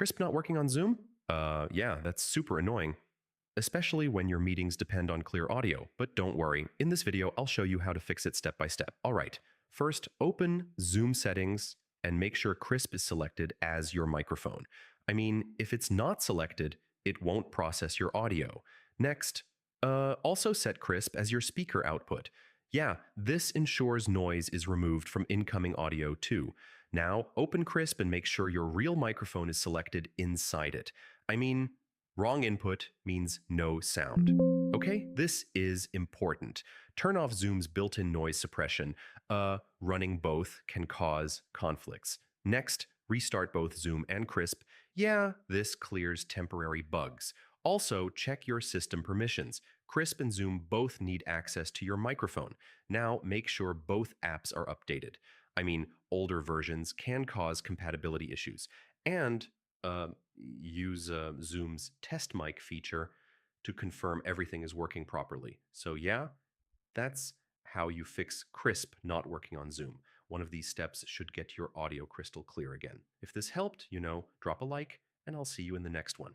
Krisp not working on Zoom? Yeah, that's super annoying, especially when your meetings depend on clear audio. But don't worry, in this video, I'll show you how to fix it step by step. All right, first, open Zoom settings and make sure Krisp is selected as your microphone. I mean, if it's not selected, it won't process your audio. Next, also set Krisp as your speaker output. Yeah, this ensures noise is removed from incoming audio too. Now, open Krisp and make sure your real microphone is selected inside it. I mean, wrong input means no sound. Okay, this is important. Turn off Zoom's built-in noise suppression. Running both can cause conflicts. Next, restart both Zoom and Krisp. Yeah, this clears temporary bugs. Also, check your system permissions. Krisp and Zoom both need access to your microphone. Now, make sure both apps are updated. I mean, older versions can cause compatibility issues. And use Zoom's test mic feature to confirm everything is working properly. So yeah, that's how you fix Krisp not working on Zoom. One of these steps should get your audio crystal clear again. If this helped, drop a like, and I'll see you in the next one.